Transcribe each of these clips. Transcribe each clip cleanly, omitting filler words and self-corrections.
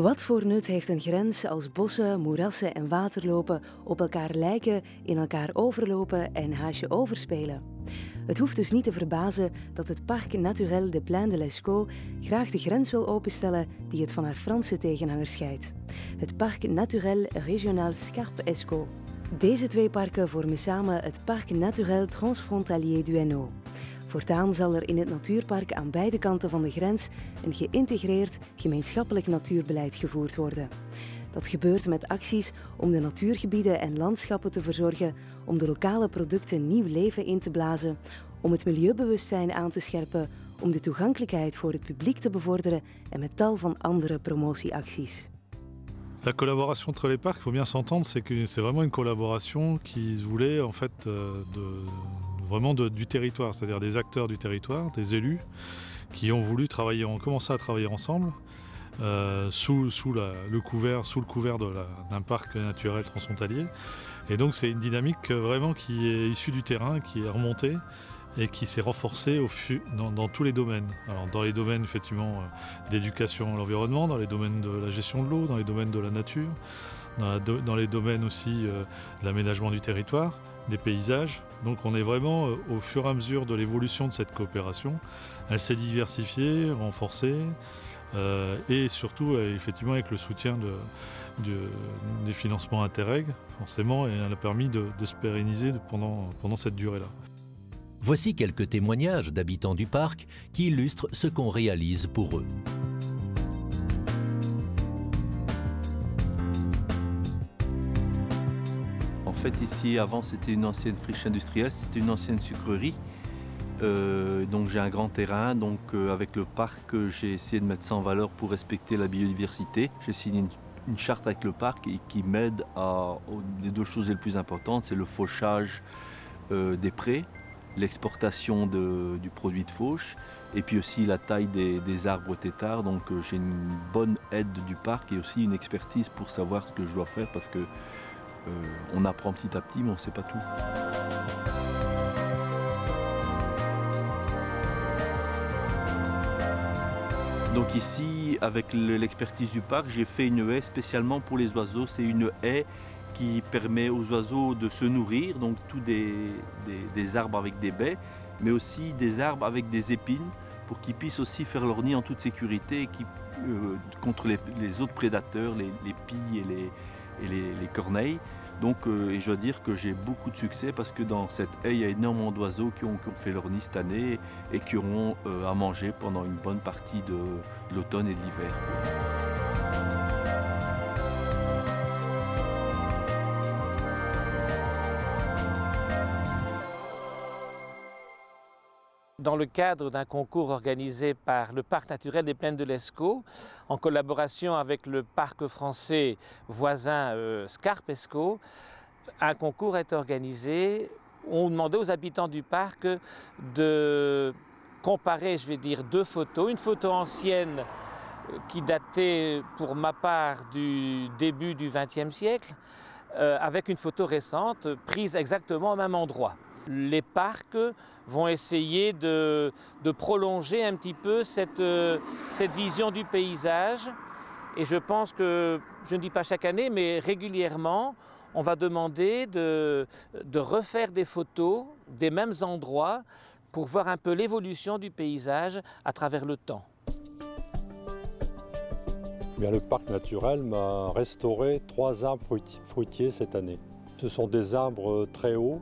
Wat voor nut heeft een grens als bossen, moerassen en waterlopen op elkaar lijken, in elkaar overlopen en haasje overspelen? Het hoeft dus niet te verbazen dat het Parc Naturel des Plaines de l'Escaut graag de grens wil openstellen die het van haar Franse tegenhanger scheidt. Het Parc Naturel Régional Scarpe-Escaut. Deze twee parken vormen samen het Parc Naturel Transfrontalier du Hainaut. Voortaan zal er in het natuurpark aan beide kanten van de grens een geïntegreerd gemeenschappelijk natuurbeleid gevoerd worden. Dat gebeurt met acties om de natuurgebieden en landschappen te verzorgen, om de lokale producten nieuw leven in te blazen, om het milieubewustzijn aan te scherpen, om de toegankelijkheid voor het publiek te bevorderen en met tal van andere promotieacties. La collaboration entre les parcs, il faut bien s'entendre, c'est vraiment une collaboration qui se voulait en fait du territoire, c'est-à-dire des acteurs du territoire, des élus, qui ont voulu commencer à travailler ensemble sous le couvert d'un parc naturel transfrontalier. Et donc c'est une dynamique vraiment qui est issue du terrain, qui est remontée et qui s'est renforcée dans tous les domaines. Alors dans les domaines effectivement d'éducation à l'environnement, dans les domaines de la gestion de l'eau, dans les domaines de la nature, dans les domaines aussi de l'aménagement du territoire, des paysages. Donc on est vraiment au fur et à mesure de l'évolution de cette coopération. Elle s'est diversifiée, renforcée et surtout effectivement avec le soutien des financements Interreg, forcément, et elle a permis de se pérenniser pendant cette durée-là. Voici quelques témoignages d'habitants du parc qui illustrent ce qu'on réalise pour eux. En fait, ici, avant, c'était une ancienne friche industrielle, c'était une ancienne sucrerie. Donc j'ai un grand terrain, donc avec le parc, j'ai essayé de mettre ça en valeur pour respecter la biodiversité. J'ai signé une charte avec le parc qui m'aide les deux choses les plus importantes, c'est le fauchage des prés, l'exportation du produit de fauche, et puis aussi la taille des arbres têtards. Donc j'ai une bonne aide du parc et aussi une expertise pour savoir ce que je dois faire, parce que on apprend petit à petit, mais on ne sait pas tout. Donc ici, avec l'expertise du parc, j'ai fait une haie spécialement pour les oiseaux. C'est une haie qui permet aux oiseaux de se nourrir, donc tous des arbres avec des baies, mais aussi des arbres avec des épines, pour qu'ils puissent aussi faire leur nid en toute sécurité contre les autres prédateurs, les pies et les corneilles. Donc et je dois dire que j'ai beaucoup de succès, parce que dans cette haie, il y a énormément d'oiseaux qui ont fait leur nid cette année et qui auront à manger pendant une bonne partie de l'automne et de l'hiver. Dans le cadre d'un concours organisé par le Parc Naturel des Plaines de l'Escaut, en collaboration avec le parc français voisin Scarpe-Escaut, un concours est organisé. On demandait aux habitants du parc de comparer, je vais dire, deux photos. Une photo ancienne qui datait pour ma part du début du XXe siècle, avec une photo récente prise exactement au même endroit. Les parcs vont essayer de prolonger un petit peu cette vision du paysage, et je pense que, je ne dis pas chaque année, mais régulièrement, on va demander de refaire des photos des mêmes endroits pour voir un peu l'évolution du paysage à travers le temps. Bien, le parc naturel m'a restauré 3 arbres fruitiers cette année. Ce sont des arbres très hauts.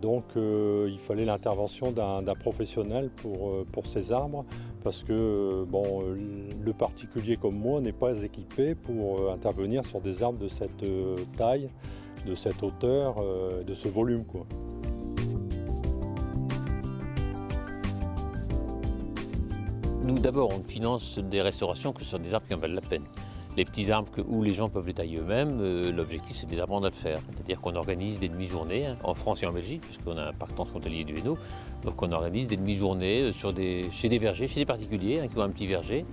Donc il fallait l'intervention d'un professionnel pour ces arbres, parce que le particulier comme moi n'est pas équipé pour intervenir sur des arbres de cette taille, de cette hauteur, de ce volume, quoi. Nous d'abord on finance des restaurations que sur des arbres qui en valent la peine. Les petits arbres où les gens peuvent les tailler eux-mêmes, l'objectif c'est de les apprendre à le faire. C'est-à-dire qu'on organise des demi-journées, en France et en Belgique, puisqu'on a un parc transfrontalier du Hainaut. Donc on organise des demi-journées chez des vergers, chez des particuliers qui ont un petit verger.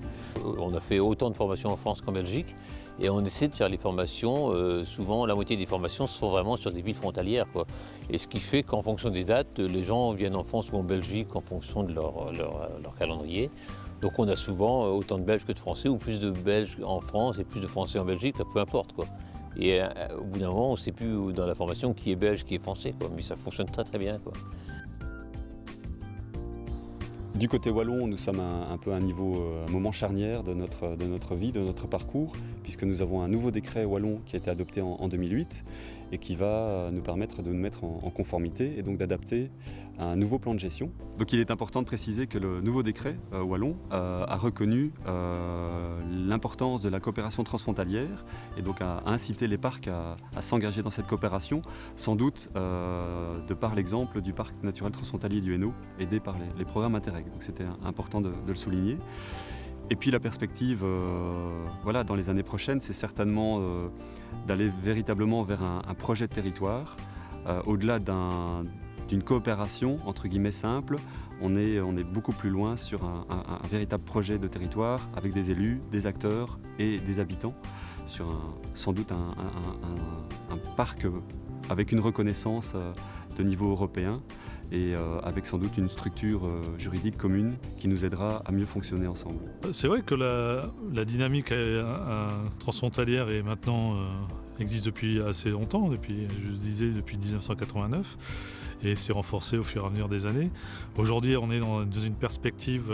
On a fait autant de formations en France qu'en Belgique. Et on essaie de faire les formations, souvent la moitié des formations se font vraiment sur des villes frontalières, quoi. Et ce qui fait qu'en fonction des dates, les gens viennent en France ou en Belgique en fonction de leur calendrier Donc on a souvent autant de Belges que de Français, ou plus de Belges en France et plus de Français en Belgique, peu importe, quoi. Et au bout d'un moment, on ne sait plus dans la formation qui est belge, qui est français, quoi. Mais ça fonctionne très très bien, quoi. Du côté wallon, nous sommes un peu à un moment charnière de notre vie, de notre parcours, puisque nous avons un nouveau décret wallon qui a été adopté en 2008 et qui va nous permettre de nous mettre en conformité et donc d'adapter un nouveau plan de gestion. Donc il est important de préciser que le nouveau décret wallon a reconnu l'importance de la coopération transfrontalière et donc a incité les parcs à s'engager dans cette coopération, sans doute de par l'exemple du parc naturel transfrontalier du Hainaut, aidé par les programmes Interreg. Donc c'était important de le souligner. Et puis la perspective voilà, dans les années prochaines, c'est certainement d'aller véritablement vers un projet de territoire, au-delà d'une coopération entre guillemets simple. On est beaucoup plus loin sur un véritable projet de territoire avec des élus, des acteurs et des habitants sur sans doute un parc avec une reconnaissance de niveau européen et avec sans doute une structure juridique commune qui nous aidera à mieux fonctionner ensemble. C'est vrai que la dynamique transfrontalière est maintenant existe depuis assez longtemps, depuis 1989, et s'est renforcée au fur et à mesure des années. Aujourd'hui, on est dans une perspective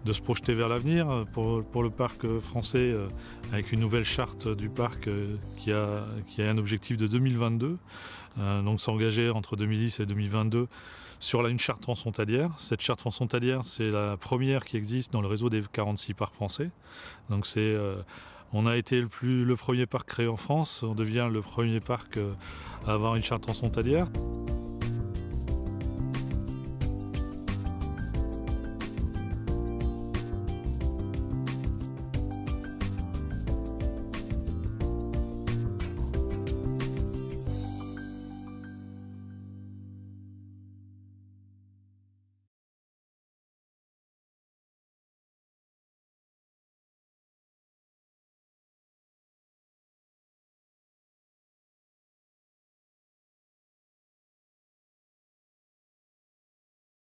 de se projeter vers l'avenir pour le parc français, avec une nouvelle charte du parc qui a un objectif de 2022, donc s'engager entre 2010 et 2022 sur une charte transfrontalière. Cette charte transfrontalière, c'est la première qui existe dans le réseau des 46 parcs français. Donc on a été le premier parc créé en France, on devient le premier parc à avoir une charte transfrontalière.